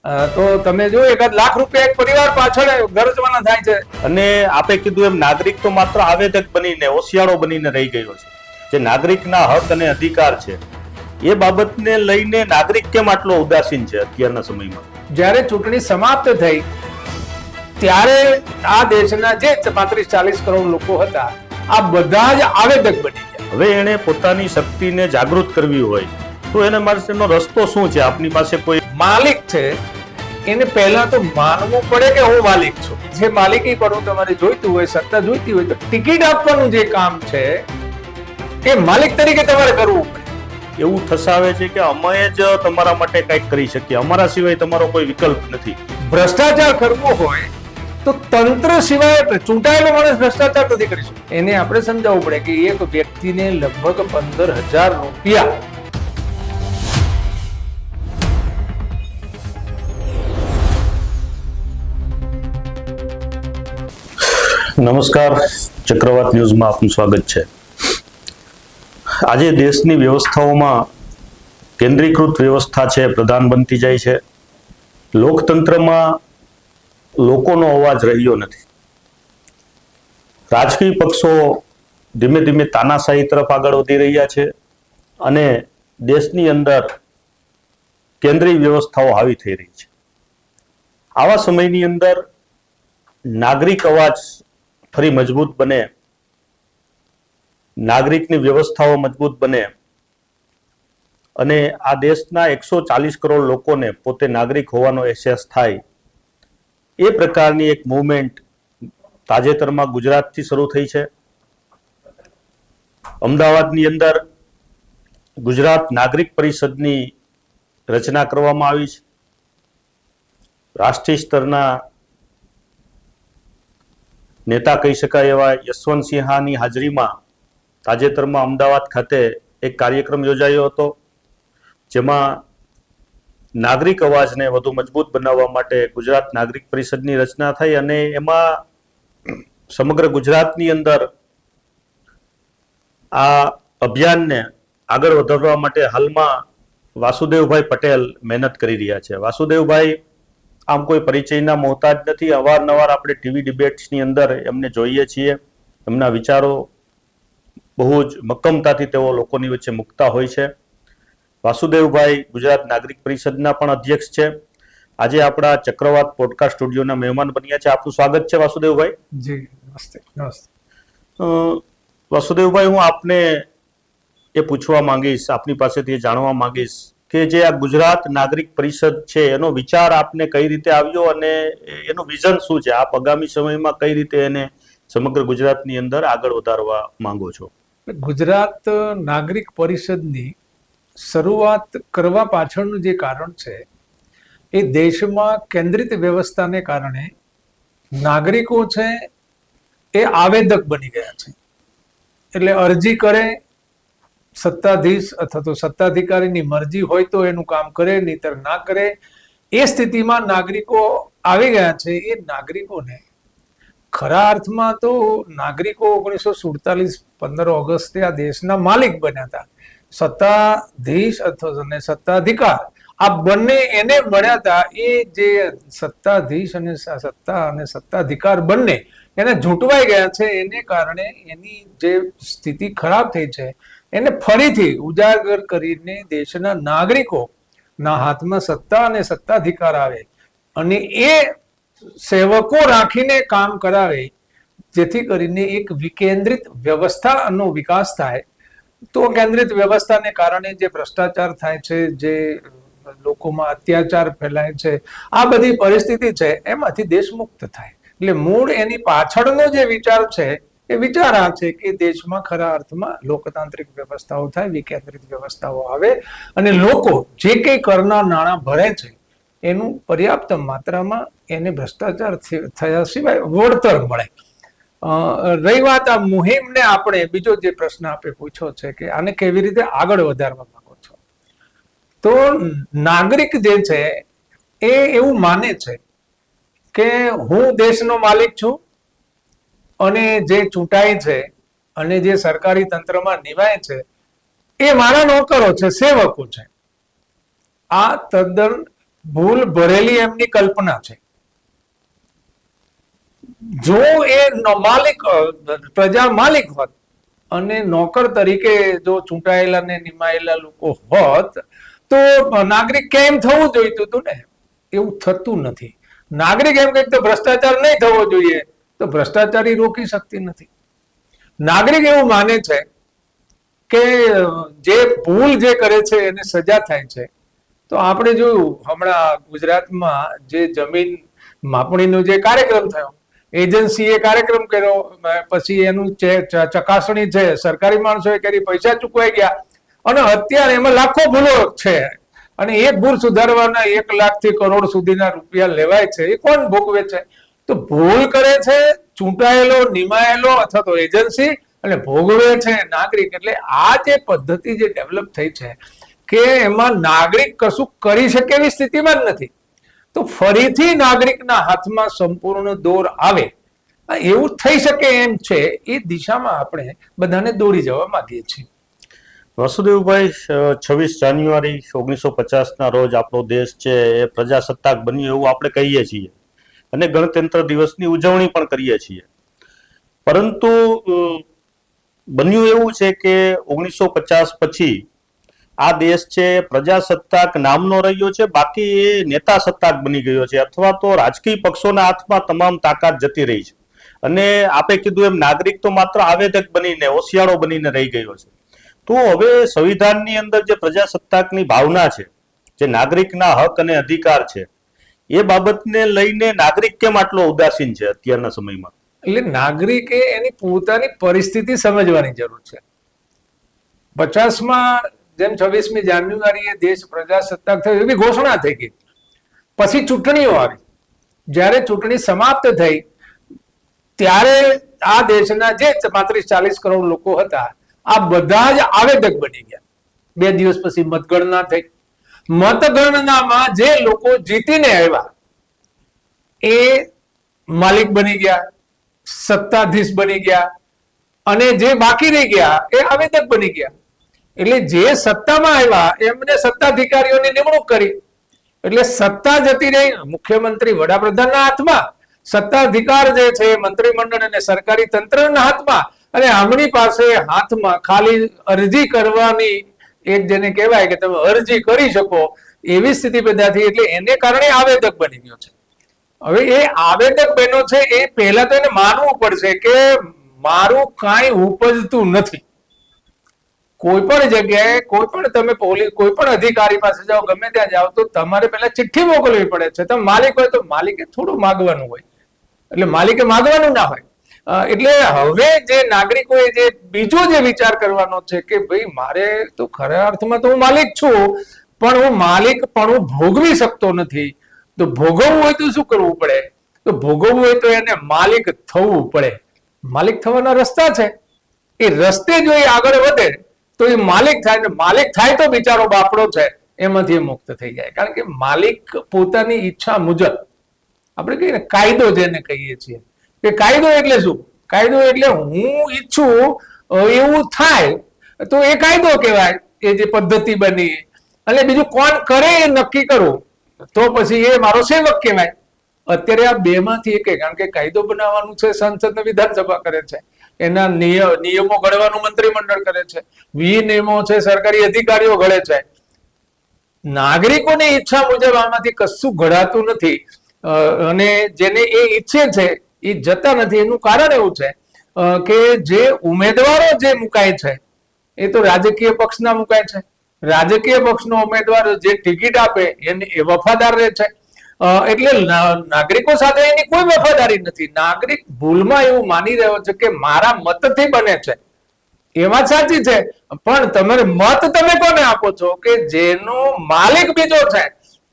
તો તમે જો ₹1,00,000 એક પરિવાર પાછળ ખર્ચવાના થાય છે. અને આપે કીધું એમ નાગરિક તો માત્ર આવેદક બનીને હોશિયારો બનીને રહી ગયો છે. જે નાગરિકના હક અને અધિકાર છે એ બાબતને લઈને નાગરિક કેમ આટલો ઉદાસીન છે અત્યારના સમયમાં? જ્યારે ચૂંટણી સમાપ્ત થઈ ત્યારે આ દેશના જે 35-40 કરોડ લોકો હતા આ બધા જ આવેદક બની ગયા. હવે એને પોતાની શક્તિને જાગૃત કરવી હોય તો એને માટેનો રસ્તો શું છે? આપની પાસે કોઈ માલિક છે એને પહેલા તો માનવું પડે કે હું માલિક છું. જે માલિકી પણ તમારે જોઈતું હોય, સત્તા જોઈતી હોય તો ટિકિટ આપવાનું જે કામ છે એ માલિક તરીકે તમારે કરવું પડે. એવું થસાવે છે કે અમે જ તમારા માટે કંઈક કરી શકીએ, અમારા સિવાય તમારો કોઈ વિકલ્પ નથી. ભ્રષ્ટાચાર કરવો હોય તો તંત્ર સિવાય ચૂંટાયેલો માણસ ભ્રષ્ટાચાર નથી કરી શકતો. એને આપણે સમજાવવું પડે કે એક વ્યક્તિને લગભગ ₹15,000 નમસ્કાર, ચક્રવાત ન્યૂઝમાં આપનું સ્વાગત છે. આજે દેશની વ્યવસ્થાઓમાં કેન્દ્રીકૃત વ્યવસ્થા છે, પ્રધાન બનતી જાય છે. લોકતંત્રમાં લોકોનો અવાજ રહ્યો નથી. રાજકીય પક્ષો ધીમે ધીમે તાનાશાહી તરફ આગળ વધી રહ્યા છે અને દેશની અંદર કેન્દ્રીય વ્યવસ્થાઓ હાવી થઈ રહી છે. આવા સમયની અંદર નાગરિક અવાજ ફરી મજબૂત બને, નાગરિકની વ્યવસ્થાઓ મજબૂત બને અને આ દેશના 140 કરોડ લોકોને પોતે નાગરિક હોવાનો અહેસાસ થાય, એ પ્રકારની એક મૂવમેન્ટ તાજેતરમાં ગુજરાતથી શરૂ થઈ છે. અમદાવાદની અંદર ગુજરાત નાગરિક પરિષદની રચના કરવામાં આવી છે. રાષ્ટ્રીય સ્તરના નેતા કહી શકાય એવા યશવંત સિંહાની હાજરીમાં તાજેતરમાં અમદાવાદ ખાતે એક કાર્યક્રમ યોજાયો હતો, જેમાં નાગરિક અવાજને વધુ મજબૂત બનાવવા માટે ગુજરાત નાગરિક પરિષદની રચના થઈ અને એમાં સમગ્ર ગુજરાતની અંદર આ અભિયાનને આગળ વધારવા માટે હાલમાં વાસુદેવભાઈ પટેલ મહેનત કરી રહ્યા છે. વાસુદેવભાઈ આમ કોઈ પરિચયના મોહતાજ નથી. અવારનવાર આપણે ટીવી ડિબેટ્સની અંદર એમને જોઈએ છીએ. એમના વિચારો બહુ જ મક્કમતાથી તેઓ લોકોની વચ્ચે મૂકતા હોય છે. વાસુદેવભાઈ ગુજરાત નાગરિક પરિષદના પણ અધ્યક્ષ છે. આજે આપણા ચક્રવાત પોડકાસ્ટ સ્ટુડિયોના મહેમાન બન્યા છે. આપનું સ્વાગત છે વાસુદેવભાઈ. જી નમસ્તે. નમસ્તે વાસુદેવભાઈ, હું આપને એ પૂછવા માંગીશ, આપની પાસેથી એ જાણવા માંગીશ કે જે આ ગુજરાત નાગરિક પરિષદ છે એનો વિચાર આપને કઈ રીતે આવ્યો અને એનું વિઝન શું છે? આપ આગામી સમયમાં કઈ રીતે એને સમગ્ર ગુજરાતની અંદર આગળ વધારવા માંગો છો? ગુજરાત નાગરિક પરિષદની શરૂઆત કરવા પાછળનું જે કારણ છે એ દેશમાં કેન્દ્રિત વ્યવસ્થાને કારણે નાગરિકો છે એ આવેદક બની ગયા છે. એટલે અરજી કરે, સત્તાધીશ અથવા તો સત્તાધિકારીની મરજી હોય તો એનું કામ કરે, નહીતર ના કરે. એ સ્થિતિમાં નાગરિકો આવી ગયા છે. એ નાગરિકોને ખરા અર્થમાં તો નાગરિકો 1947 15 ઓગસ્ટે આ દેશના માલિક બન્યા હતા. સત્તાધીશ અથવા સત્તાધિકાર આ બંને એને મળ્યા હતા. એ જે સત્તાધીશ અને સત્તાધિકાર બંને એને ઝૂંટવાઈ ગયા છે. એને કારણે એની જે સ્થિતિ ખરાબ થઈ છે એને ફરીથી ઉજાગર કરીને દેશના નાગરિકોના હાથમાં સત્તા અને સત્તાધિકાર આવે અને એ સેવકો રાખીને કામ કરાવે, જેથી કરીને એક વિકેન્દ્રિત વ્યવસ્થાનો વિકાસ થાય. તો કેન્દ્રિત વ્યવસ્થાને કારણે જે ભ્રષ્ટાચાર થાય છે, જે લોકોમાં અત્યાચાર ફેલાય છે, આ બધી પરિસ્થિતિ છે એમાંથી દેશ મુક્ત થાય. એટલે મૂળ એની પાછળનો જે વિચાર છે એ વિચાર આ છે કે દેશમાં ખરા અર્થમાં લોકતાંત્રિક વ્યવસ્થાઓ થાય, વિકેન્દ્રિત વ્યવસ્થાઓ આવે અને લોકો જે કંઈ કરના નાણાં ભરે છે એનું પર્યાપ્ત માત્રામાં એને ભ્રષ્ટાચાર થયા સિવાય વળતર મળે. રહી વાત આ મુહિમને, આપણે બીજો જે પ્રશ્ન આપે પૂછ્યો છે કે આને કેવી રીતે આગળ વધારવા માંગો છો, તો નાગરિક જે છે એ એવું માને છે કે હું દેશનો માલિક છું અને જે ચૂંટાય છે અને જે સરકારી તંત્રમાં નિમાય છે એ મારા નોકરો છે, સેવકો છે. આ તદ્દન ભૂલ ભરેલી એમની કલ્પના છે. જો એ માલિક પ્રજા માલિક હોત અને નોકર તરીકે જો ચૂંટાયેલા ને નિમાયેલા લોકો હોત તો નાગરિક કેમ થવું જોઈતું હતું ને, એવું થતું નથી. નાગરિક એમ કહે તો ભ્રષ્ટાચાર નહીં થવો જોઈએ, તો ભ્રષ્ટાચારી રોકી શકતી નથી. નાગરિક એવું માને છે કે જે ભૂલ જે કરે છે એને સજા થાય છે. તો આપણે જોયું હમણાં ગુજરાતમાં જે જમીન માપણીનો જે કાર્યક્રમ થયો, એજન્સીએ કાર્યક્રમ કર્યો, પછી એનું ચકાસણી છે સરકારી માણસોએ કરી, પૈસા ચૂકવાઈ ગયા અને અત્યારે એમાં લાખો ભૂલો છે. અને એક ભૂલ સુધારવાના 1 લાખ થી કરોડ સુધીના રૂપિયા લેવાય છે. એ કોણ ભોગવે છે? તો ભૂલ કરે છે ચૂંટાયેલો, નિમાયેલો અથવા તો એજન્સી, અને ભોગવે છે નાગરિક. એટલે આ જે પદ્ધતિ જે ડેવલપ થઈ છે કે એમાં નાગરિક કશું કરી શકે એવી સ્થિતિમાં જ નથી. તો ફરીથી નાગરિકના હાથમાં સંપૂર્ણ દોર આવે એવું થઈ શકે એમ છે, એ દિશામાં આપણે બધાને દોડી જવા માંગીએ છીએ. વાસુદેવભાઈ, 26 જાન્યુઆરી 1950 રોજ આપણો દેશ છે એ પ્રજાસત્તાક બન્યો એવું આપણે કહીએ છીએ અને ગણતંત્ર દિવસની ઉજવણી પણ કરીએ છીએ. પરંતુ બન્યું એવું છે કે 1950 પછી આ દેશ છે પ્રજાસત્તાક નામનો રહ્યો છે, બાકી એ નેતા સત્તાક બની ગયો છે, અથવા તો રાજકીય પક્ષોના હાથમાં તમામ તાકાત જતી રહી છે. અને આપે કીધું એમ નાગરિક તો માત્ર આવેદક બનીને, હોશિયારો બનીને રહી ગયો છે. તો હવે સંવિધાનની અંદર જે પ્રજાસત્તાકની ભાવના છે, જે નાગરિકના હક અને અધિકાર છે, એ બાબતને લઈને નાગરિક કેમ આટલો ઉદાસીન છે અત્યારના સમયમાં? એટલે નાગરિકે એની પોતાની પરિસ્થિતિ સમજવાની જરૂર છે. 50માં જેમ 26મી જાન્યુઆરીએ દેશ પ્રજાસત્તાક થયો એવી ઘોષણા થઈ ગઈ. પછી ચૂંટણીઓ આવી. જ્યારે ચૂંટણી સમાપ્ત થઈ ત્યારે આ દેશના જે 35-40 કરોડ લોકો હતા આ બધા જ આવેદક બની ગયા. 2 દિવસ પછી મતગણના થઈ. મતગણનામાં જે લોકો જીતીને આવ્યા એ માલિક બની ગયા, સત્તાધીશ બની ગયા, અને જે બાકી રહી ગયા એ આવેદક બની ગયા. એટલે જે સત્તામાં આવ્યા એમને સત્તાધિકારીઓની નિમણૂક કરી. એટલે સત્તા જતી રહી મુખ્યમંત્રી વડાપ્રધાનના હાથમાં, સત્તાધિકાર જે છે મંત્રીમંડળ અને સરકારી તંત્રના હાથમાં, અને આમની પાસે હાથમાં ખાલી અરજી કરવાની એક જેને કહેવાય કે તમે અરજી કરી શકો એવી સ્થિતિ પેદા થઈ. એટલે એને કારણે આવેદક બની ગયો છે. હવે એ આવેદક બન્યો છે એ પહેલા તો એને માનવું પડશે કે મારું કાંઈ ઉપજતું નથી. કોઈ પણ જગ્યાએ કોઈ પણ તમે પોલીસ કોઈ પણ અધિકારી પાસે જાઓ, ગમે ત્યાં જાઓ તો તમારે પહેલા ચિઠ્ઠી મોકલવી પડે છે. તમે માલિક હોય તો માલિકે થોડું માગવાનું હોય, એટલે માલિકે માગવાનું ના હોય. એટલે હવે જે નાગરિકોએ જે બીજો જે વિચાર કરવાનો છે કે ભાઈ મારે તો ખરા અર્થમાં તો હું માલિક છું, પણ હું માલિક પણ હું ભોગવી શકતો નથી. તો ભોગવવું હોય તો શું કરવું પડે? તો ભોગવવું હોય તો એને માલિક થવું પડે. માલિક થવાના રસ્તા છે. એ રસ્તે જો એ આગળ વધે તો એ માલિક થાય. માલિક થાય તો બિચારો બાપડો છે એમાંથી એ મુક્ત થઈ જાય. કારણ કે માલિક પોતાની ઈચ્છા મુજબ, આપણે કહીએ ને કાયદો જેને કહીએ છીએ કે કાયદો એટલે શું? કાયદો એટલે હું ઈચ્છું એવું થાય તો એ કાયદો કહેવાય. એ જે પદ્ધતિ બની, અને બીજું કોણ કરે એ નક્કી કરવું તો પછી એ મારો સેવક કહેવાય. અત્યારે આ બેમાંથી એક, કારણ કે કાયદો બનાવવાનું છે સંસદ ને વિધાનસભા કરે છે, એના નિયમો ઘડવાનું મંત્રીમંડળ કરે છે, વિનિયમો છે સરકારી અધિકારીઓ ઘડે છે. નાગરિકોની ઈચ્છા મુજબ આમાંથી કશું ઘડાતું નથી. અને જેને એ ઈચ્છે છે એ જતા નથી. એનું કારણ એવું છે કે જે ઉમેદવારો જે મુકાય છે એ તો રાજકીય પક્ષના મુકાય છે. રાજકીય પક્ષનો ઉમેદવાર જે ટિકિટ આપે એને એ વફાદાર રહે છે. એટલે નાગરિકો સાથે એની કોઈ વફાદારી નથી. નાગરિક ભૂલમાં એવું માની રહ્યો છે કે મારા મતથી બને છે. એ વાત સાચી છે, પણ તમારે મત તમે કોને આપો છો? કે જેનો માલિક બીજો છે,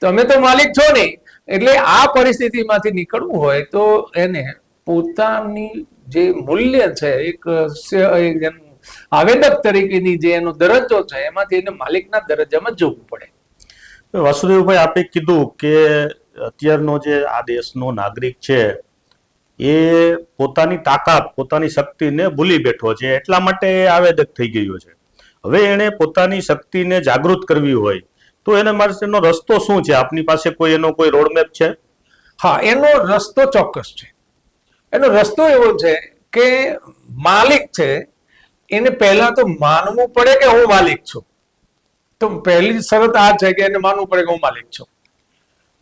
તમે તો માલિક છો નહીં. એટલે આ પરિસ્થિતિમાંથી નીકળવું હોય તો એને પોતાની જે મૂલ્ય છે, એક આવેદક તરીકેની જે એનો દરજ્જો છે એમાંથી એને માલિકના દરજ્જામાં જવું પડે. વાસુદેવભાઈ, આપે કીધું કે અત્યારનો જે આ દેશનો નાગરિક છે એ પોતાની તાકાત, પોતાની શક્તિને ભૂલી બેઠો છે, એટલા માટે આવેદક થઈ ગયો છે. હવે એને પોતાની શક્તિને જાગૃત કરવી હોય તો એના માટેનો રસ્તો શું છે? આપની પાસે કોઈ એનો કોઈ રોડમેપ છે? હા, એનો રસ્તો ચોક્કસ છે. એનો રસ્તો એવો છે કે માલિક છે એને પહેલા તો માનવું પડે કે હું માલિક છું. તો પહેલી શરત આ છે કે એને માનવું પડે કે હું માલિક છું.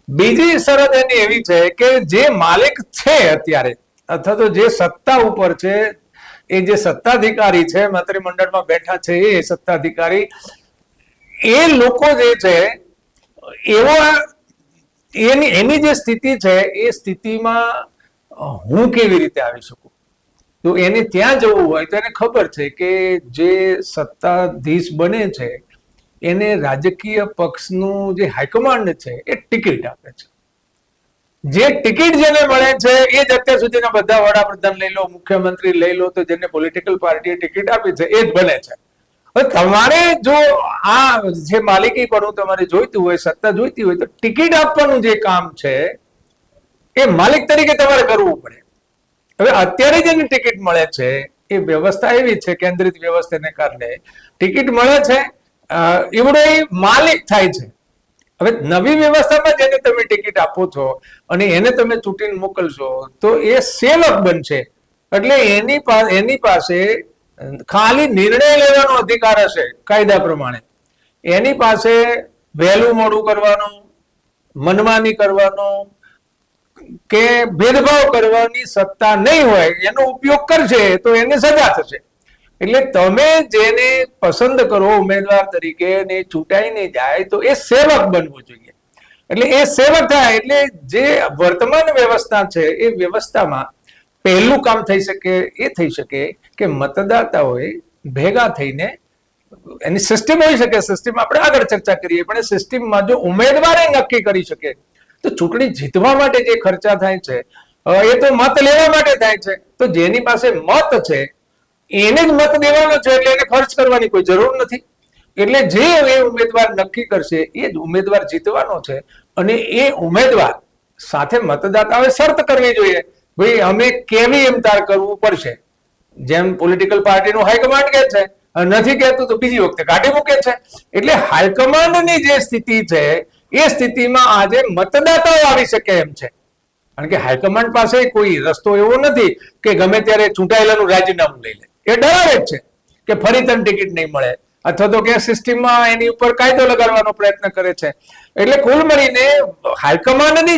બીજી શરત એની એવી છે કે જે માલિક છે અત્યારે અથવા તો જે સત્તા ઉપર છે, એ જે સત્તાધિકારી છે, મંત્રીમંડળમાં બેઠા છે એ સત્તાધિકારી, એ લોકો જે છે એવો એની જે સ્થિતિ છે એ સ્થિતિમાં હું કેવી રીતે આવી શકું? તો એને ત્યાં જવું હોય તો એને ખબર છે કે જે સત્તાધીશ બને છે એને રાજકીય પક્ષનું જે હાઈકમાન્ડ છે એ ટિકિટ આપે છે. જે ટિકિટ જેને મળે છે એ જ અત્યાર સુધીના બધા વડાપ્રધાન લઈ લો, મુખ્યમંત્રી લઈ લો, તો જેને પોલિટિકલ પાર્ટીએ ટિકિટ આપી છે એ જ બને છે. હવે તમારે જો આ જે માલિકી પણ તમારે જોઈતું હોય, સત્તા જોઈતી હોય, તો ટિકિટ આપવાનું જે કામ છે એ માલિક તરીકે તમારે કરવું પડે. હવે અત્યારે જેને ટિકિટ મળે છે એ વ્યવસ્થા એવી છે, કેન્દ્રિત વ્યવસ્થાને કારણે ટિકિટ મળે છે, એવડો એ માલિક થાય છે. હવે નવી વ્યવસ્થામાં જેને તમે ટિકિટ આપો છો અને એને તમે ચૂંટીને મોકલશો તો એ સેવક બનશે. એટલે એની પાસે ખાલી નિર્ણય લેવાનો અધિકાર હશે કાયદા પ્રમાણે. એની પાસે વહેલું મોડું કરવાનું, મનમાની કરવાનું કે ભેદભાવ કરવાની સત્તા નહીં હોય. એનો ઉપયોગ કરશે તો એને સજા થશે. એટલે તમે જેને પસંદ કરો ઉમેદવાર તરીકે ને ચૂંટાઈને જાય તો એ સેવક બનવું જોઈએ. એટલે એ સેવક થાય એટલે જે વર્તમાન વ્યવસ્થા છે એ વ્યવસ્થામાં પહેલું કામ થઈ શકે એ થઈ શકે કે મતદાતાઓએ ભેગા થઈને, એની સિસ્ટમ હોઈ શકે, સિસ્ટમ આપણે આગળ ચર્ચા કરીએ, પણ એ સિસ્ટમમાં જો ઉમેદવારે નક્કી કરી શકે તો ચૂંટણી જીતવા માટે જે ખર્ચા થાય છે એ તો મત લેવા માટે થાય છે. તો જેની પાસે મત છે એને જ મત દેવાનો છે, એટલે એને ખર્ચ કરવાની કોઈ જરૂર નથી. એટલે જે એ ઉમેદવાર નક્કી કરશે એ જ ઉમેદવાર જીતવાનો છે. અને એ ઉમેદવાર સાથે મતદાતાઓએ શરત કરવી જોઈએ, ભાઈ અમે કેવી એમ તાર કરવું પડશે. જેમ પોલિટિકલ પાર્ટીનું હાઈકમાન્ડ કે છે, નથી કહેતું તો બીજી વખતે કાઢી મૂકે છે. એટલે હાઈકમાન્ડની જે સ્થિતિ છે એ સ્થિતિમાં આજે મતદાતાઓ આવી શકે એમ છે. કારણ કે હાઈકમાન્ડ પાસે કોઈ રસ્તો એવો નથી કે ગમે ત્યારે ચૂંટાયેલાનું રાજીનામું લઈ લે. એ ડરાવે જ છે કે ફરી તને ટિકિટ નહીં મળે, અથવા તો કે સિસ્ટમમાં એની ઉપર કાયદો લગાડવાનો પ્રયત્ન કરે છે. એટલે કુલ મળીને હાઈકમાન્ડની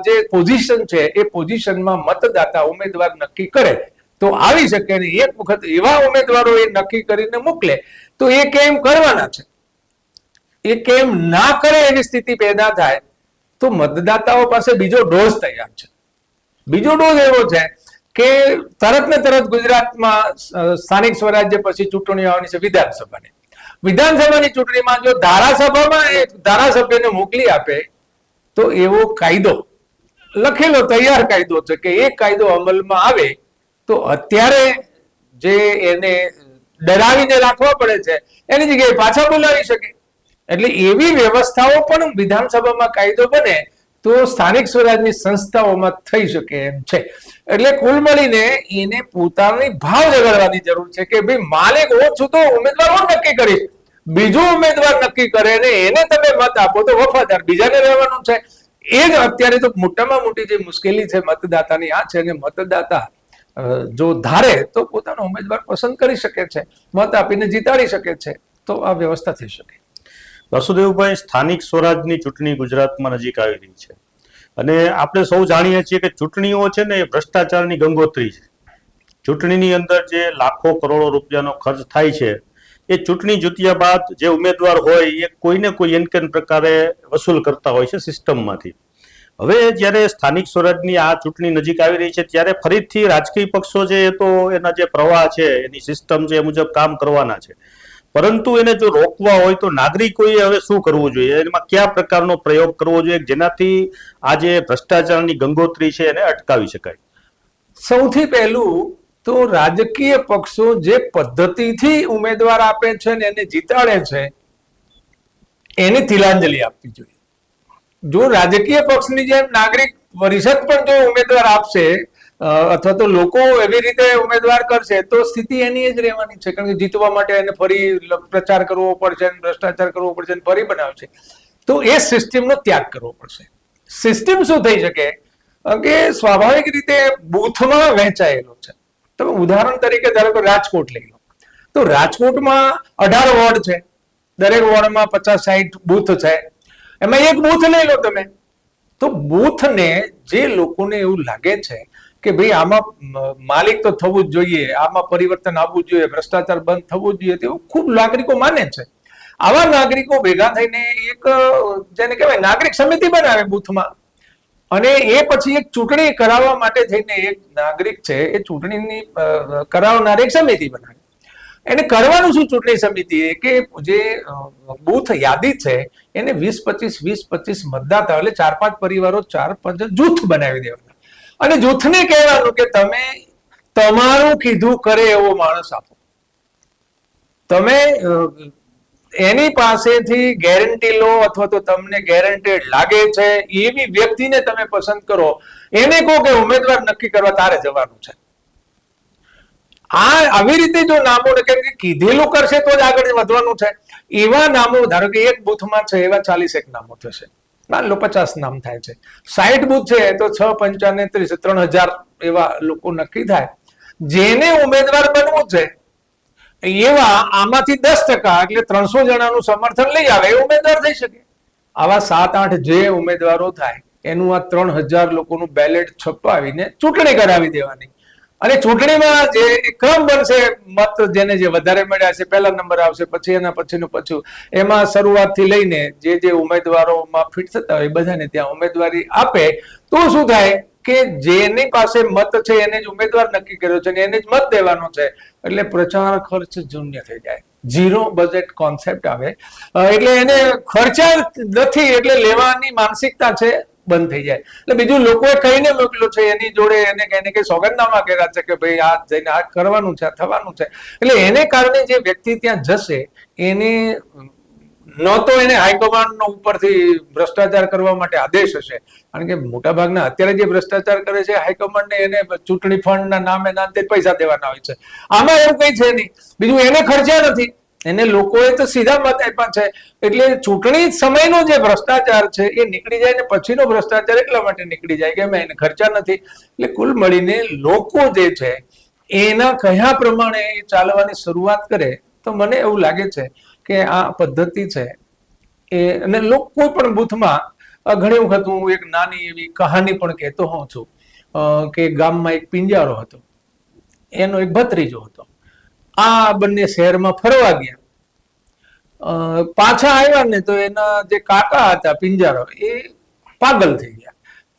જે પોઝિશન છે એ પોઝિશનમાં મતદાતા ઉમેદવાર નક્કી કરે તો આવી શકે. ને એક વખત એવા ઉમેદવારો એ નક્કી કરીને મોકલે તો એ કેમ કરવાના છે, એ કેમ ના કરે એવી સ્થિતિ પેદા થાય તો મતદાતાઓ પાસે બીજો ડોઝ તૈયાર છે. બીજો ડોઝ એવો છે કે તરત ને તરત ગુજરાતમાં સ્થાનિક સ્વરાજ્ય પછી ચૂંટણી આવવાની છે વિધાનસભાની. વિધાનસભાની ચૂંટણીમાં જો ધારાસભામાં એક ધારાસભ્યને મોકલી આપે તો એવો કાયદો લખેલો તૈયાર કાયદો છે કે એ કાયદો અમલમાં આવે તો અત્યારે જે એને ડરાવીને રાખવા પડે છે એની જગ્યાએ પાછા બોલાવી શકે. એટલે એવી વ્યવસ્થાઓ પણ વિધાનસભામાં કાયદો બને તો સ્થાનિક સ્વરાજની સંસ્થાઓમાં થઈ શકે એમ છે. એટલે કુલ મળીને એને પોતાની ભાવ જગાડવાની જરૂર છે કે ભાઈ માલિક હું છું તો ઉમેદવાર હું નક્કી કરીશ, બીજો ઉમેદવાર નક્કી કરે ને એને તમે મત આપો તો વફાદાર બીજાને રહેવાનું છે. એ જ અત્યારે તો મોટામાં મોટી જે મુશ્કેલી છે મતદાતાની આ છે. અને મતદાતા જો ધારે તો પોતાનો ઉમેદવાર પસંદ કરી શકે છે, મત આપીને જીતાડી શકે છે. તો આ વ્યવસ્થા થઈ શકે. વાસુદેવભાઈ, સ્થાનિક સ્વરાજની ચૂંટણી ગુજરાતમાં નજીક આવી રહી છે અને આપણે સૌ જાણીએ છીએ કે ચૂંટણીઓ છે ને એ ભ્રષ્ટાચારની ગંગોત્રી છે. ચૂંટણીની અંદર જે લાખો કરોડો રૂપિયાનો ખર્ચ થાય છે એ ચૂંટણી જીત્યા બાદ જે ઉમેદવાર હોય એ કોઈને કોઈ એન પ્રકારે વસૂલ કરતા હોય છે સિસ્ટમમાંથી. હવે જ્યારે સ્થાનિક સ્વરાજની આ ચૂંટણી નજીક આવી રહી છે ત્યારે ફરીથી રાજકીય પક્ષો છે એ તો એના જે પ્રવાહ છે, એની સિસ્ટમ છે એ મુજબ કામ કરવાના છે, પરંતુ એને જો રોકવા હોય તો નાગરિકોએ હવે શું કરવું જોઈએ? એમાં કયા પ્રકારનો પ્રયોગ કરવો જોઈએ જેનાથી આ જે ભ્રષ્ટાચારની ગંગોત્રી છે એને અટકાવી શકાય? સૌથી પહેલું તો રાજકીય પક્ષો જે પદ્ધતિથી ઉમેદવાર આપે છે ને એને જીતાડે છે એને તિલાંજલિ આપવી જોઈએ. જો રાજકીય પક્ષની જેમ નાગરિક પરિષદ પણ જો ઉમેદવાર આપશે અથવા તો લોકો એવી રીતે ઉમેદવાર કરશે તો સ્થિતિ એની જ રહેવાની છે, કારણ કે જીતવા માટે એને ફરી પ્રચાર કરવો પડશે, ભ્રષ્ટાચાર કરવો પડશે, ફરી બનાવશે. તો એ સિસ્ટમનો ત્યાગ કરવો પડશે. સિસ્ટમ શું થઈ શકે કે સ્વાભાવિક રીતે બૂથમાં વહેંચાયેલો છે. તમે ઉદાહરણ તરીકે ધારો કે રાજકોટ લઈ લો, તો રાજકોટમાં 18 વોર્ડ છે, દરેક વોર્ડમાં 50-60 બૂથ છે, એમાં એક બૂથ લઈ લો તમે, તો બૂથને જે લોકોને એવું લાગે છે કે ભાઈ આમાં માલિક તો થવું જ જોઈએ, આમાં પરિવર્તન આવવું જોઈએ, ભ્રષ્ટાચાર બંધ થવું જ જોઈએ, તેવું ખૂબ નાગરિકો માને છે. આવા નાગરિકો ભેગા થઈને એક જેને કહેવાય નાગરિક સમિતિ બનાવે બૂથમાં, અને એ પછી એક ચૂંટણી કરાવવા માટે થઈને એક નાગરિક છે એ ચૂંટણીની કરાવનાર એક સમિતિ બનાવે. એને કરવાનું શું ચૂંટણી સમિતિએ કે જે બૂથ યાદી છે એને 20-25 મતદાતા એટલે 4-5 પરિવારો 4-5 જૂથ બનાવી દેવાના, અને જૂથને કહેવાનું કે તમે તમારું કીધું કરે એવો માણસ આપો. તમે એની પાસેથી ગેરંટી લો અથવા તો તમને ગેરંટેડ લાગે છે એવી વ્યક્તિને તમે પસંદ કરો, એને કહો કે ઉમેદવાર નક્કી કરવા તારે જવાનું છે. આવી રીતે જો નામો કીધેલું કરશે તો જ આગળ વધવાનું છે. એવા નામો ધારો કે એક બૂથમાં છે એવા 40 નામો થશે, માન લો 50 નામ થાય છે, 60 બૂથ છે તો 6-5 3000 એવા લોકો નક્કી થાય. જેને ઉમેદવાર બનવું છે એવા આમાંથી 10% એટલે 300 જણાનું સમર્થન લઈ આવે એ ઉમેદવાર થઈ શકે. આવા 7-8 જે ઉમેદવારો થાય એનું આ 3000 લોકોનું બેલેટ છપાવીને ચૂંટણી કરાવી દેવાની, અને ચૂંટણીમાં જે ક્રમ બનશે, મત જેને જે વધારે મળ્યા છે પહેલા નંબર આવશે, પછી એના પછીનું પાછું, એમાં શરૂઆતથી લઈને જે ઉમેદવારોમાં ફિટ થતા હોય બધાને ત્યાં ઉમેદવારી આપે. તો શું થાય કે જેની પાસે મત છે એને જ ઉમેદવાર નક્કી કર્યો છે અને એને જ મત દેવાનો છે, એટલે પ્રચાર ખર્ચ શૂન્ય થઈ જાય, 0 બજેટ કોન્સેપ્ટ આવે. એટલે એને ખર્ચા નથી એટલે લેવાની માનસિકતા છે બંધ થઈ જાય. એટલે બીજું લોકોએ કહીને મોકલ્યો છે એની જોડે એને કઈ સોગંદનામા કર્યા છે કે ભાઈ આ જઈને આ કરવાનું છે, આ થવાનું છે, એટલે એને કારણે જે વ્યક્તિ ત્યાં જશે એને ન તો એને હાઈકમાન્ડનો ઉપરથી ભ્રષ્ટાચાર કરવા માટે આદેશ હશે, કારણ કે મોટા ભાગના અત્યારે જે ભ્રષ્ટાચાર કરે છે હાઈકમાન્ડને એને ચૂંટણી ફંડના નામે નામે પૈસા દેવાના હોય છે. આમાં એવું કઈ છે નહીં. બીજું એને ખર્ચા નથી, એને લોકોએ તો સીધા મત આપ્યા છે, એટલે ચૂંટણી સમયનો જે ભ્રષ્ટાચાર છે એ નીકળી જાય, ને પછીનો ભ્રષ્ટાચાર એટલા માટે નીકળી જાય કે એને ખર્ચા નથી. એટલે કુલ મળીને લોકો જે છે એના કયા પ્રમાણે ચાલવાની શરૂઆત કરે તો મને એવું લાગે છે કે આ પદ્ધતિ છે એ, અને કોઈ પણ બૂથમાં ઘણી વખત હું એક નાની એવી કહાની પણ કહેતો હોઉં છું કે ગામમાં એક પિંજારો હતો, એનો એક ભત્રીજો હતો. આ બંને શહેરમાં ફરવા ગયા, પાછા આવ્યા ને તો એના જે કાકા હતા પિંજારો એ પાગલ થઈ ગયા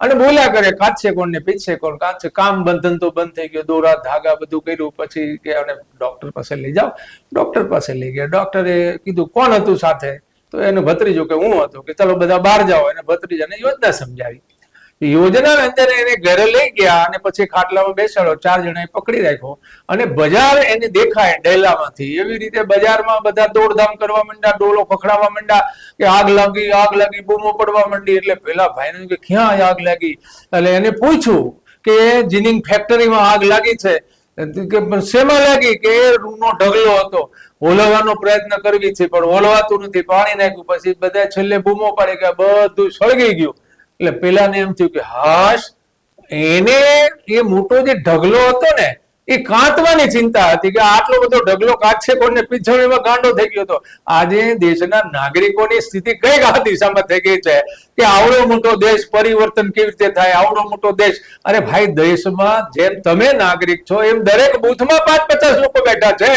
અને બોલ્યા કરે કાચશે કોણ ને પીછે કોણ, કાચશે કામ ધંધો બંધ થઈ ગયો, દોરા ધાગા બધું કર્યું. પછી કે અને ડોક્ટર પાસે લઈ જાઓ. ડોક્ટર પાસે લઈ ગયા. ડોક્ટરે કીધું કોણ હતું સાથે, તો એનો ભત્રીજો કે હું હતો. કે ચલો બધા બહાર જાઓ. એને ભત્રીજાને યોજના સમજાવી. યોજના અંદર એને ઘરે લઈ ગયા અને પછી ખાટલામાં બેસાડો, 4 જણાએ પકડી રાખ્યો અને બજાર એને દેખાય ડેલામાંથી. એવી રીતે બજારમાં બધા દોડધામ કરવા માંડ્યા, ડોલો ખખડાવવા માંડ્યા કે આગ લાગી, બૂમો પડવા માંડી. એટલે પેલા ભાઈને કે ક્યાં આગ લાગી? એટલે એને પૂછ્યું કે જીનિંગ ફેક્ટરીમાં આગ લાગી છે. કે શેમાં લાગી? કે રૂનો ઢગલો હતો, ઓલવવાનો પ્રયત્ન કરવી છે પણ ઓલવાતું નથી, પાણી નાખ્યું. પછી બધા છેલ્લે બૂમો પાડી કે બધું સળગી ગયું. એટલે પેલાને એમ થયું કે હાશ, એને એ મોટો જે ઢગલો હતો ને એ કાંતવાની ચિંતા હતી કે આટલો બધો ઢગલો કાચશે કોને પીછળીમાં ગાંડો થઈ ગયો હતો. આજે દેશના નાગરિકોની સ્થિતિ કઈ આ દિશામાં થઈ ગઈ છે કે આવડો મોટો દેશ, પરિવર્તન કેવી રીતે થાય? આવડો મોટો દેશ, અરે ભાઈ દેશમાં જેમ તમે નાગરિક છો એમ દરેક બૂથમાં 5-50 લોકો બેઠા છે,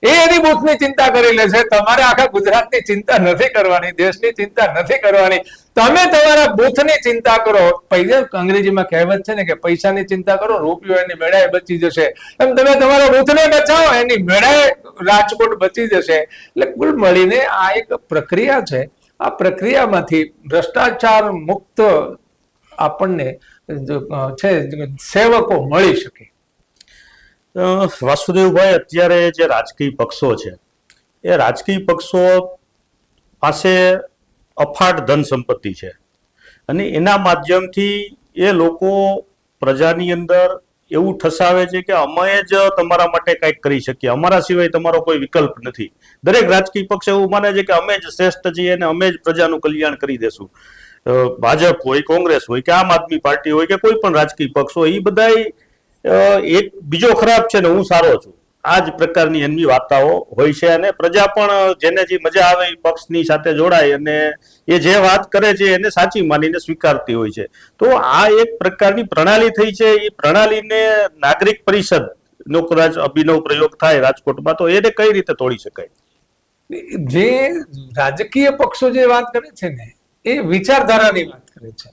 એ એની બૂથની ચિંતા કરી લે છે. તમારે આખા ગુજરાતની ચિંતા નથી કરવાની, દેશની ચિંતા નથી કરવાની. તમે તમારા બૂથની ચિંતા કરો. પૈસા અંગ્રેજીમાં કહેવત છે ને કે પૈસાની ચિંતા કરો, રૂપિયો એની મેળાએ બચી જશે. એમ તમે તમારા બૂથને બચાવો, એની મેળાએ રાજકોટ બચી જશે. એટલે કુલ મળીને આ એક પ્રક્રિયા છે. આ પ્રક્રિયામાંથી ભ્રષ્ટાચાર મુક્ત આપણને છે સેવકો મળી શકે. વાસુદેવભાઈ, અત્યારે જે રાજકીય પક્ષો છે એ રાજકીય પક્ષો પાસે અફાટ ધન સંપત્તિ છે અને એના માધ્યમથી એ લોકો પ્રજાની અંદર એવું ઠસાવે છે કે અમે જ તમારા માટે કંઈક કરી શકીએ, અમારા સિવાય તમારો કોઈ વિકલ્પ નથી. દરેક રાજકીય પક્ષ એવું માને છે કે અમે જ શ્રેષ્ઠ છીએ અને અમે જ પ્રજાનું કલ્યાણ કરી દેશું. ભાજપ હોય, કોંગ્રેસ હોય કે આમ આદમી પાર્ટી હોય કે કોઈ પણ રાજકીય પક્ષ હોય, એ બધા એક બીજો ખરાબ છે ને હું સારો છું, આ જ પ્રકારની એમની વાર્તાઓ હોય છે. અને પ્રજા પણ જેને જે મજા આવે એ પક્ષની સાથે જોડાય અને એ જે વાત કરે છે એને સાચી માનીને સ્વીકારતી હોય છે. તો આ એક પ્રકારની પ્રણાલી થઈ છે. એ પ્રણાલીને નાગરિક પરિષદ નો કદાચ અભિનવ પ્રયોગ થાય રાજકોટમાં તો એને કઈ રીતે તોડી શકાય? જે રાજકીય પક્ષો જે વાત કરે છે ને એ વિચારધારાની વાત કરે છે,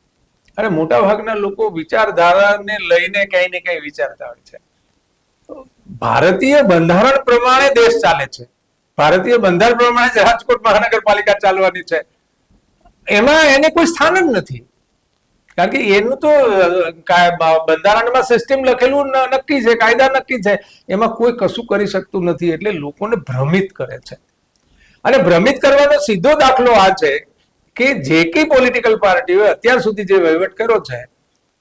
અને મોટા ભાગના લોકો વિચારધારાને લઈને કઈ ને કઈ વિચારતા હોય છે. ભારતીય બંધારણ પ્રમાણે દેશ ચાલે છે, ભારતીય બંધારણ પ્રમાણે જ રાજકોટ મહાનગરપાલિકા ચાલવાની છે, એમાં એને કોઈ સ્થાન જ નથી. કારણ કે એનું તો બંધારણમાં સિસ્ટમ લખેલું નક્કી છે, કાયદા નક્કી છે, એમાં કોઈ કશું કરી શકતું નથી. એટલે લોકોને ભ્રમિત કરે છે, અને ભ્રમિત કરવાનો સીધો દાખલો આ છે કે જે કઈ પોલિટિકલ પાર્ટીઓ અત્યાર સુધી જે વહીવટ કર્યો છે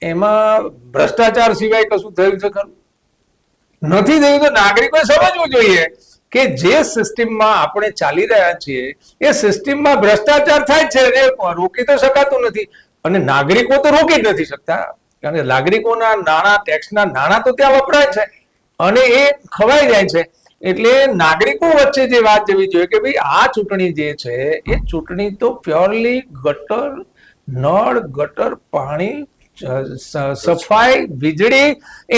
એમાં ભ્રષ્ટાચાર સિવાય કશું થયું છે ખરું? નથી થયું. તો નાગરિકોએ સમજવું જોઈએ કે જે સિસ્ટમમાં આપણે ચાલી રહ્યા છીએ એ સિસ્ટમમાં ભ્રષ્ટાચાર થાય છે અને રોકી તો શકાતું નથી, અને નાગરિકો તો રોકી જ નથી શકતા. કારણ કે નાગરિકોના નાણાં, ટેક્સના નાણાં તો ત્યાં વપરાય છે અને એ ખવાઈ જાય છે. એટલે નાગરિકો વચ્ચે જે વાત જવી જોઈએ કે ભાઈ આ ચૂંટણી જે છે એ ચૂંટણી તો પ્યોરલી ગટર, નળ, ગટર, પાણી, સફાઈ, વીજળી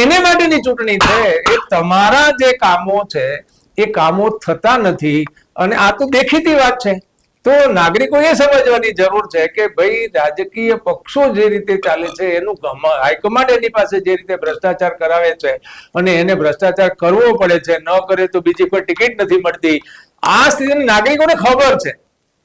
એને માટેની ચૂંટણી છે. એ તમારા જે કામો છે એ કામો થતા નથી, અને આ તો દેખીતી વાત છે. તો નાગરિકો એ સમજવાની જરૂર છે કે ભાઈ રાજકીય પક્ષો જે રીતે ચાલે છે એનું હાઈકમાન્ડ એની પાસે જે રીતે ભ્રષ્ટાચાર કરાવે છે અને એને ભ્રષ્ટાચાર કરવો પડે છે, ન કરે તો બીજી કોઈ ટિકિટ નથી મળતી. આ સ્થિતિને નાગરિકોને ખબર છે.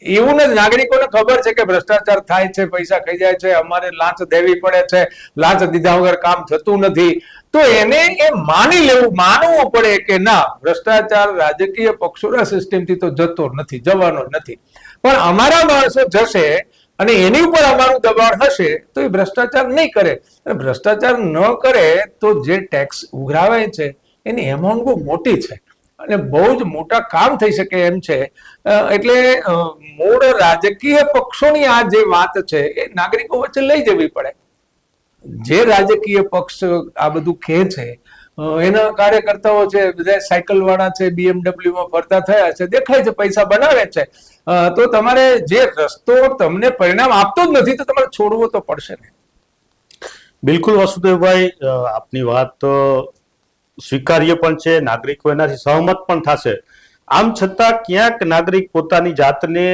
એવું નથી, નાગરિકોને ખબર છે કે ભ્રષ્ટાચાર થાય છે, પૈસા ખાઈ જાય છે, અમારે લાંચ દેવી પડે છે, લાંચ દીધા વગર કામ થતું નથી. તો એને એ માની લેવું, માનવું પડે કે ના, ભ્રષ્ટાચાર રાજકીય પક્ષોના સિસ્ટમથી તો જતો નથી, જવાનો નથી, પણ અમારા માણસો જશે અને એની ઉપર અમારું દબાણ હશે તો એ ભ્રષ્ટાચાર નહીં કરે. ભ્રષ્ટાચાર ન કરે તો જે ટેક્સ ઉઘરાવે છે એની એમાઉન્ટ બહુ મોટી છે અને બહુ જ મોટા કામ થઈ શકે એમ છે. એટલે મૂળ રાજકીય પક્ષોની આ જે વાત છે એ નાગરિકો વચ્ચે લઈ જવી પડે. જે રાજકીય પક્ષ આ બધું કહે છે એના કાર્યકર્તાઓ છે બધા સાયકલ વાળા છે, BMW માં ફરતા થયા છે, દેખાય છે, પૈસા બનાવે છે. તો તમારે જે રસ્તો તમને પરિણામ આપતો જ નથી તો તમારે છોડવો તો પડશે ને. બિલકુલ વાસુદેવભાઈ, આપની વાત સ્વીકાર્ય પણ છે, નાગરિકો એનાથી સહમત પણ થશે. આમ છતાં ક્યાંક નાગરિક પોતાની જાતને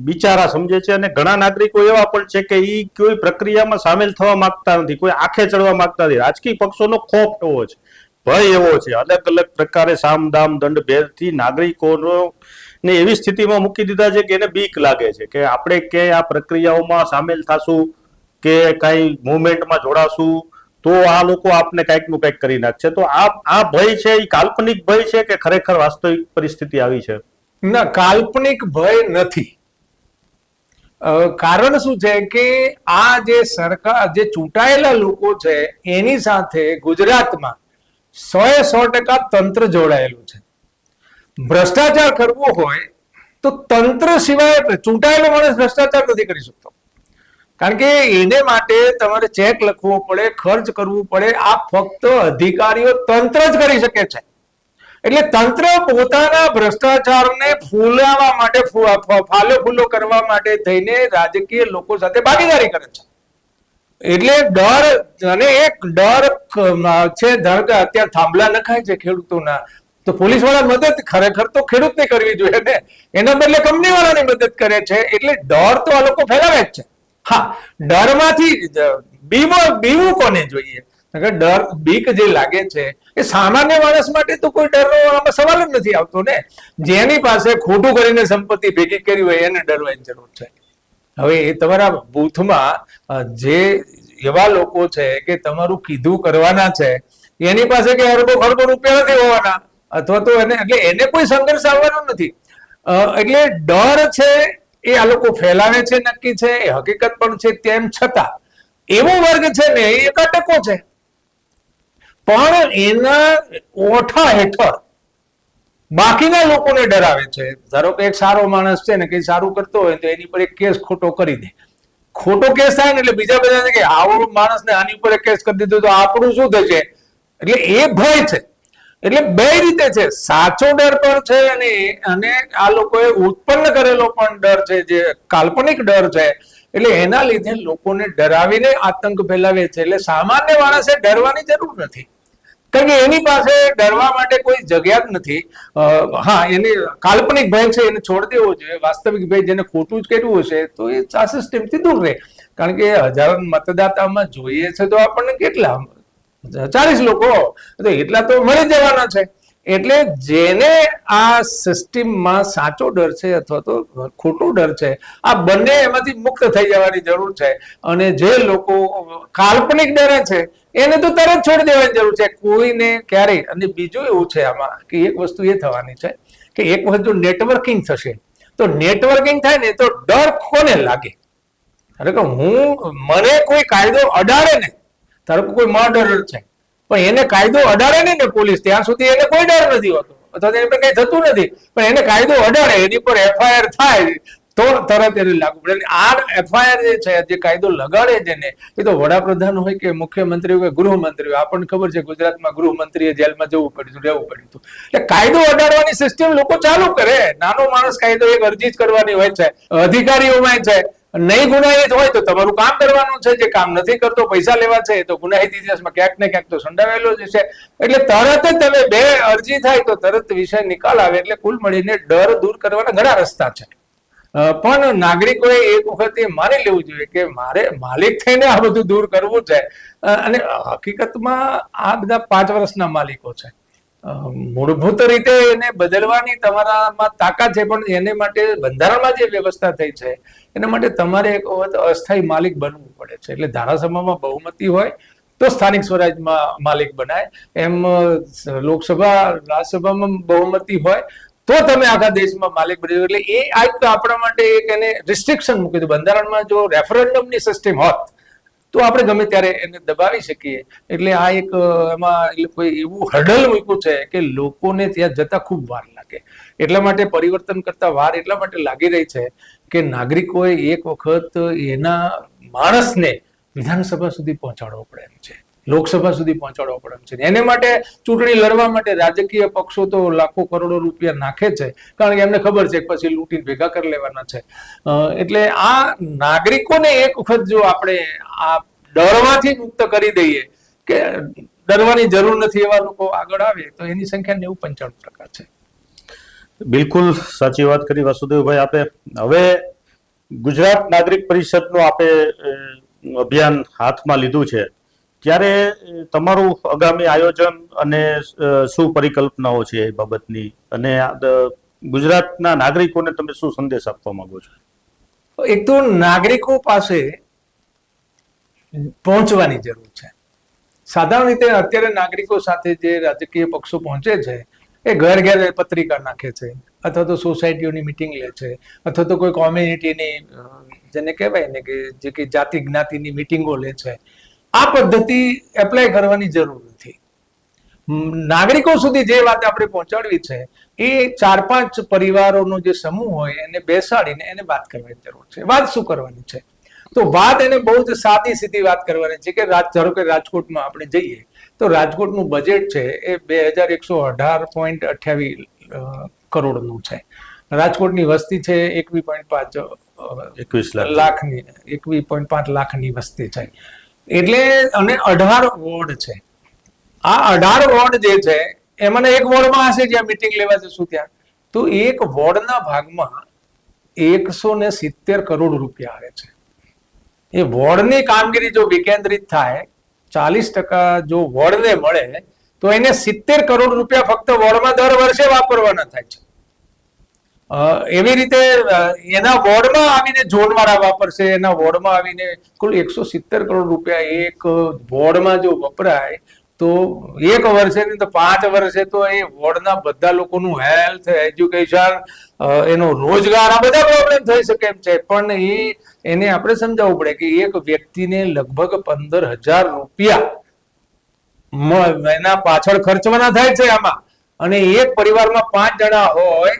બિચારા સમજે છે, અને ઘણા નાગરિકો એવા પણ છે કે એ કોઈ પ્રક્રિયામાં સામેલ થવા માંગતા નથી, કોઈ આંખે ચડવા માંગતા નથી. રાજકીય પક્ષોનો ખોફ એવો છે, ભય એવો છે, અલગ અલગ પ્રકારે સામ દામ દંડ ભેદથી નાગરિકોનો ને એવી સ્થિતિમાં મૂકી દીધા છે કે એને બીક લાગે છે કે આપણે ક્યાંય આ પ્રક્રિયાઓમાં સામેલ થશું કે કઈ મુવમેન્ટમાં જોડાશું તો આ લોકો આપને કંઈક નું કંઈક કરી નાખશે. તો આ ભય છે એ કાલ્પનિક ભય છે કે ખરેખર વાસ્તવિક પરિસ્થિતિ આવી છે? ના, કાલ્પનિક ભય નથી. કારણ શું છે કે આ જે સરકાર, જે ચૂંટાયેલા લોકો છે એની સાથે ગુજરાતમાં 100% તંત્ર જોડાયેલું છે. ભ્રષ્ટાચાર કરવો હોય તો તંત્ર સિવાય ચૂંટાયેલો માણસ ભ્રષ્ટાચાર નથી કરી શકતો. કારણ કે એને માટે તમારે ચેક લખવો પડે, ખર્ચ કરવું પડે. આ ફક્ત અધિકારીઓ, તંત્ર જ કરી શકે છે. એટલે તંત્ર પોતાના ભ્રષ્ટાચારને ફૂલાવવા માટે, ફાલો ફૂલો કરવા માટે થઈને રાજકીય લોકો સાથે ભાગીદારી કરે છે. એટલે ડર, અને એક ડર છે. ધારો કે અત્યારે થાંભલા નખાય છે ખેડૂતોના, તો પોલીસ વાળા મદદ ખરેખર તો ખેડૂતને કરવી જોઈએ ને, એના બદલે કંપની વાળાની મદદ કરે છે. એટલે ડર તો આ લોકો ફેલાવે જ છે. હા, ડરમાંથી બીવું કોને જોઈએ? ડર, બીક જે લાગે છે એ સામાન્ય માણસ માટે તો કોઈ ડરનો સવાલ જ નથી આવતો ને. જેની પાસે ખોટું કરીને સંપત્તિ ભેગી કરી હોય એને ડરવાની જરૂર છે. હવે એ તમારા બૂથમાં જે એવા લોકો છે કે તમારું કીધું કરવાના છે, એની પાસે કે અરબો ખરબો રૂપિયા નથી હોવાના, અથવા તો એને કોઈ સંઘર્ષ આવવાનો નથી. એટલે ડર છે એ આ લોકો ફેલાવે છે, નક્કી છે, એ હકીકત પણ છે. તેમ છતાં એવો વર્ગ છે ને એ 1% છે. પણ એના ઓઠા હેઠળ બાકીના લોકોને ડરાવે છે. ધારો કે એક સારો માણસ છે ને, કઈ સારું કરતો હોય તો એની પર એક કેસ ખોટો કરી દે. ખોટો કેસ થાય ને એટલે બીજા બધા કે આવો માણસને આની ઉપર કેસ કરી દીધો તો આપણું શું થશે, એટલે એ ભય છે. એટલે બે રીતે છે, સાચો ડર પણ છે અને આ લોકોએ ઉત્પન્ન કરેલો પણ ડર છે, જે કાલ્પનિક ડર છે. એટલે એના લીધે લોકોને ડરાવીને આતંક ફેલાવે છે. એટલે સામાન્ય માણસે ડરવાની જરૂર નથી, કારણ કે એની પાસે ડરવા માટે કોઈ જગ્યા જ નથી. હા, એની કાલ્પનિક ભય છે એને છોડી દેવો જોઈએ. વાસ્તવિક ભય, જેને ખોટું જ કર્યું હશે તો એ આ સિસ્ટમથી દૂર રહે. કારણ કે હજારો મતદાતામાં જોઈએ છે તો આપણને કેટલા 40 લોકો, તો એટલા તો મળી જવાના છે. એટલે જેને આ સિસ્ટમમાં સાચો ડર છે અથવા તો ખોટો ડર છે, આ બંને એમાંથી મુક્ત થઈ જવાની જરૂર છે. અને જે લોકો કાલ્પનિક ડરે છે એને તો તરત છોડી દેવાની જરૂર છે, કોઈને ક્યારેય. અને બીજું એવું છે આમાં કે એક વસ્તુ એ થવાની છે કે એક વખત જો નેટવર્કિંગ થશે તો નેટવર્કિંગ થાય ને તો ડર કોને લાગે. ધારો કે મને કોઈ કાયદો અડાડે ને, ધારો કે કોઈ મર્ડરર છે પણ એને કાયદો અડાડે નહીં ને પોલીસ, ત્યાં સુધી એને કોઈ ડર નથી હોતો અથવા તો એને કઈ થતું નથી. પણ એને કાયદો અડાડે, એની પર FIR થાય તો તરત એને લાગુ પડે. આ FIR જે કાયદો લગાડે છે ને, એ તો વડાપ્રધાન હોય કે મુખ્યમંત્રી હોય કે ગૃહમંત્રી હોય. આપણને ખબર છે ગુજરાતમાં ગૃહમંત્રીએ જેલમાં જવું પડ્યું, રહેવું પડ્યું હતું. એટલે કાયદો અડાડવાની સિસ્ટમ લોકો ચાલુ કરે. નાનો માણસ કાયદો એક અરજી જ કરવાની હોય છે, અધિકારીઓમાં છે. નહીં ગુનાહિત હોય તો તમારું કામ કરવાનું છે, જે કામ નથી કરતો પૈસા લેવા છે તો ગુનાહિત ઇતિહાસમાં ક્યાંક ને ક્યાંક તો સંડાવેલો જ છે. એટલે તરત જ તમે બે અરજી થાય તો તરત વિષય નિકાલ આવે. એટલે કુલ મળીને ડર દૂર કરવાના ઘણા રસ્તા છે. પણ નાગરિકોએ એક વખત એ માની લેવું જોઈએ કે મારે માલિક થઈને આ બધું દૂર કરવું છે. અને હકીકતમાં આ બધા 5 વર્ષના માલિકો છે. મૂળભૂત રીતે એને બદલવાની તમારામાં તાકાત છે, પણ એને માટે બંધારણમાં જે વ્યવસ્થા થઈ છે એના માટે તમારે એક વખત અસ્થાયી માલિક બનવું પડે છે. એટલે ધારાસભામાં બહુમતી હોય તો સ્થાનિક સ્વરાજમાં માલિક બનાય, એમ લોકસભા રાજ્યસભામાં બહુમતી હોય તો તમે આખા દેશમાં માલિક બની. એટલે એ આ આપણા માટે એક એને રિસ્ટ્રિક્શન મૂકી દીધું. બંધારણમાં જો રેફરન્ડમની સિસ્ટમ હોત તો આપણે ગમે ત્યારે એને દબાવી શકીએ. એટલે આ એક એમાં કોઈ એવું હર્ડલ મૂક્યું છે કે લોકોને ત્યાં જતા ખૂબ વાર લાગે. એટલા માટે પરિવર્તન કરતા વાર એટલા માટે લાગી રહી છે કે નાગરિકોએ એક વખત એના માણસને વિધાનસભા સુધી પહોંચાડવો પડે એમ છે, લોકસભા સુધી પહોંચાડવો પડે એમ છે. એને માટે ચૂંટણી લડવા માટે રાજકીય પક્ષો તો લાખો કરોડો રૂપિયા નાખે છે, કારણ કે એમને ખબર છે કે પછી લૂંટીને ભેગા કરી લેવાના છે. એટલે આ નાગરિકોને એક વખત જો આપણે આ ડરમાંથી મુક્ત કરી દઈએ કે ડરવાની જરૂર નથી, એવા લોકો આગળ આવે તો એની સંખ્યા 95% છે. બિલકુલ સાચી વાત કરી વાસુદેવભાઈ આપે. હવે ગુજરાત નાગરિક પરિષદનું આપે અભિયાન હાથમાં લીધું છે, ત્યારે તમારું આગામી આયોજન અને શું પરિકલ્પનાઓ છે એ બાબતની, અને ગુજરાતના નાગરિકોને તમે શું સંદેશ આપવા માંગો છો? એક તો નાગરિકો પાસે પહોંચવાની જરૂર છે. સાધારણ રીતે અત્યારે નાગરિકો સાથે જે રાજકીય પક્ષો પહોંચે છે એ ઘર ઘર પત્રિકા નાખે છે, અથવા તો સોસાયટીઓની મિટિંગ લે છે, અથવા તો કોઈ કોમ્યુનિટીની જેને કહેવાય ને કે જે કે જાતિ જ્ઞાતિની મિટિંગો લે છે. આ પદ્ધતિ એપ્લાય કરવાની જરૂર નથી. નાગરિકો સુધી જે વાત આપણે પહોંચાડવી છે એ 4-5 પરિવારોનો જે સમૂહ હોય એને બેસાડીને એને વાત કરવાની જરૂર છે. વાત શું કરવાની છે? તો વાત એને બહુ જ સાદી સીધી વાત કરવાની છે કે ધારો કે રાજકોટમાં આપણે જઈએ તો રાજકોટનું બજેટ છે એ 2118.28 કરોડનું છે. રાજકોટની વસ્તી છે 21.5 લાખની વસ્તી છે. એટલે અને 18 વોર્ડ છે. આ 18 વોર્ડ જે છે એમાં એક વોર્ડમાં હશે જ્યાં મિટિંગ લેવા જશું ત્યાં, તો એક વોર્ડના ભાગમાં 170 કરોડ રૂપિયા આવે છે. એ વોર્ડની કામગીરી જો વિકેન્દ્રિત થાય, 40% જો વોર્ડને મળે તો એને 70 કરોડ રૂપિયા ફક્ત વોર્ડમાં દર વર્ષે વાપરવાના થાય છે. એવી રીતે એના વોર્ડમાં આવીને ઝોનવાળા વાપરશે, એના વોર્ડમાં આવીને કુલ 170 કરોડ રૂપિયા એક વોર્ડમાં જો વપરાય તો એક વર્ષે નહીં તો 5 વર્ષે તો એ વોર્ડના બધા લોકોનું હેલ્થ, એજ્યુકેશન, એનો રોજગાર, આ બધા પ્રોબ્લેમ થઈ શકે એમ છે. પણ એને આપણે સમજાવવું પડે કે એક વ્યક્તિને લગભગ 15,000 રૂપિયા એના પાછળ ખર્ચવાના થાય છે આમાં, અને એક પરિવારમાં 5 જણા હોય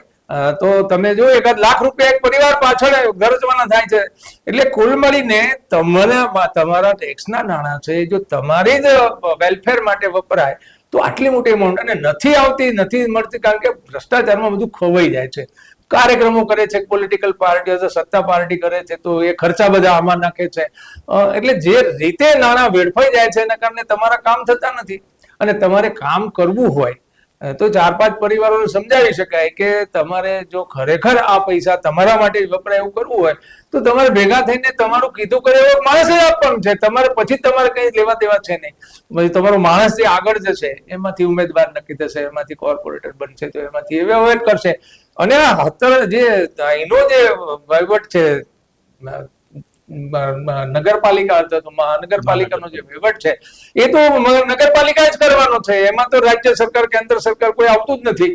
તો તમે જો ₹1 લાખ એક પરિવાર પાછળ ખર્ચવાના થાય છે. એટલે કુલ મળીને તમારા ટેક્સના નાણાં છે, જો તમારી જ વેલફેર માટે વપરાય તો આટલી મોટી અમાઉન્ટ અને નથી મળતી, કારણ કે ભ્રષ્ટાચારમાં બધું ખોવાઈ જાય છે. કાર્યક્રમો કરે છે પોલિટિકલ પાર્ટીઓ, સત્તા પાર્ટી કરે છે તો એ ખર્ચા બધા આમાં નાખે છે. એટલે જે રીતે નાણાં વેડફાઈ જાય છે એના કારણે તમારા કામ થતા નથી. અને તમારે કામ કરવું હોય તો 4-5 પરિવારોને સમજાવી શકાય કે તમારે જો ખરેખર આ પૈસા તમારા માટે વપરાય એવું કરવું હોય તો તમારે ભેગા થઈને તમારું કીધું કરે એવો માણસ જ આપવાનું છે. તમારે પછી તમારે કઈ લેવા દેવા છે નહીં. પછી તમારો માણસ જે આગળ જશે એમાંથી ઉમેદવાર નક્કી થશે, એમાંથી કોર્પોરેટર બનશે તો એમાંથી એ વ્યવહાર કરશે. અને એનો જે વહીવટ છે, નગરપાલિકા અથવા તો મહાનગરપાલિકાનો જે વહીવટ છે એ તો નગરપાલિકા જ કરવાનો છે. એમાં તો રાજ્ય સરકાર, કેન્દ્ર સરકાર કોઈ આવતું જ નથી.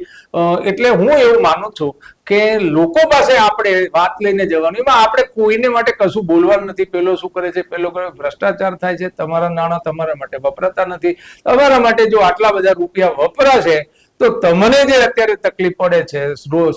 એટલે હું એવું માનું છું કે લોકો પાસે આપણે વાત લઈને જવાનું, એમાં આપણે કોઈને માટે કશું બોલવાનું નથી. પેલો શું કરે છે, પેલો કરે, ભ્રષ્ટાચાર થાય છે, તમારા નાણાં તમારા માટે વપરાતા નથી. તમારા માટે જો આટલા બધા રૂપિયા વપરાશે તો તમને જે અત્યારે તકલીફ પડે છે,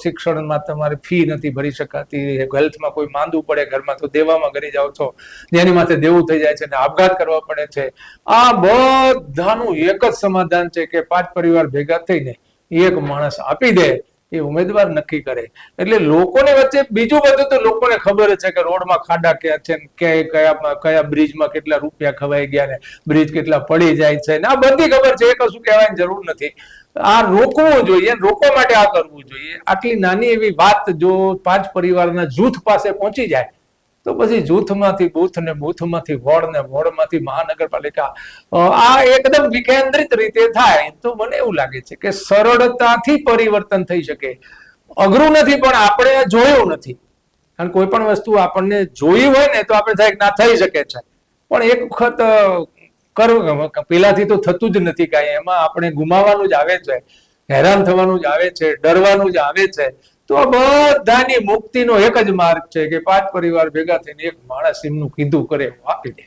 શિક્ષણમાં તમારી ફી નથી ભરી શકાતી, હેલ્થમાં કોઈ માંદું પડે ઘરમાં તો દેવામાં કરી જાઓ છો, જેની માથે દેવું થઈ જાય છે અને આપઘાત કરવા પડે છે, આ બધાનું એક જ સમાધાન છે કે 5 પરિવાર ભેગા થઈને એક માણસ આપી દે, એ ઉમેદવાર નક્કી કરે. એટલે લોકોની વચ્ચે બીજું બધું તો લોકોને ખબર છે કે રોડમાં ખાડા ક્યાં છે, કયા બ્રિજમાં કેટલા રૂપિયા ખવાઈ ગયા ને બ્રિજ કેટલા પડી જાય છે, આ બધી ખબર છે. એ કશું કહેવાની જરૂર નથી. આ રોકવું જોઈએ, રોકવા માટે આ કરવું જોઈએ. આટલી નાની એવી વાત જો 5 પરિવારના જૂથ પાસે પહોંચી જાય તો પછી જૂથમાંથી બૂથ ને બૂથમાંથી વોર્ડ ને વોર્ડમાંથી મહાનગરપાલિકા, આ એકદમ વિકેન્દ્રિત રીતે થાય તો મને એવું લાગે છે કે સરળતાથી પરિવર્તન થઈ શકે. અઘરું નથી પણ આપણે જોયું નથી. કારણ કોઈ પણ વસ્તુ આપણને જોઈ હોય ને તો આપણે થાય ના થઈ શકે છે, પણ એક વખત પેલાથી તો થતું જ નથી કાંઈ. એમાં આપણે ગુમાવાનું જ આવે છે, હેરાન થવાનું જ આવે છે, ડરવાનું જ આવે છે. તો બધાની મુક્તિનો એક જ માર્ગ છે કે 5 પરિવાર ભેગા થઈને એક માણસ એમનું કીધું કરે આપી દે.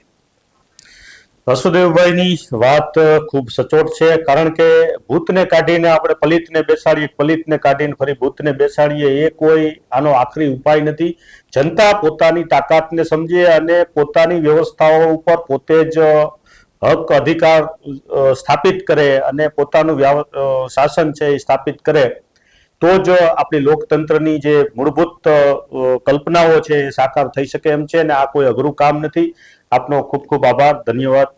વાસુદેવભાઈની વાત ખૂબ સચોટ છે, કારણ કે ભૂતને કાઢીને આપણે પલિતને બેસાડીએ, પલિતને કાઢીને ફરી ભૂતને બેસાડીએ, એ કોઈ આનો આખરી ઉપાય નથી. જનતા પોતાની તાકાતને સમજે અને પોતાની વ્યવસ્થાઓ ઉપર પોતે જ હક અધિકાર સ્થાપિત કરે અને પોતાનું શાસન છે એ સ્થાપિત કરે તો જ આપણી લોકતંત્રની જે મૂળભૂત કલ્પનાઓ છે એ સાકાર થઈ શકે એમ છે. અને આ કોઈ અઘરું કામ નથી. આપનો ખૂબ ખૂબ આભાર, ધન્યવાદ.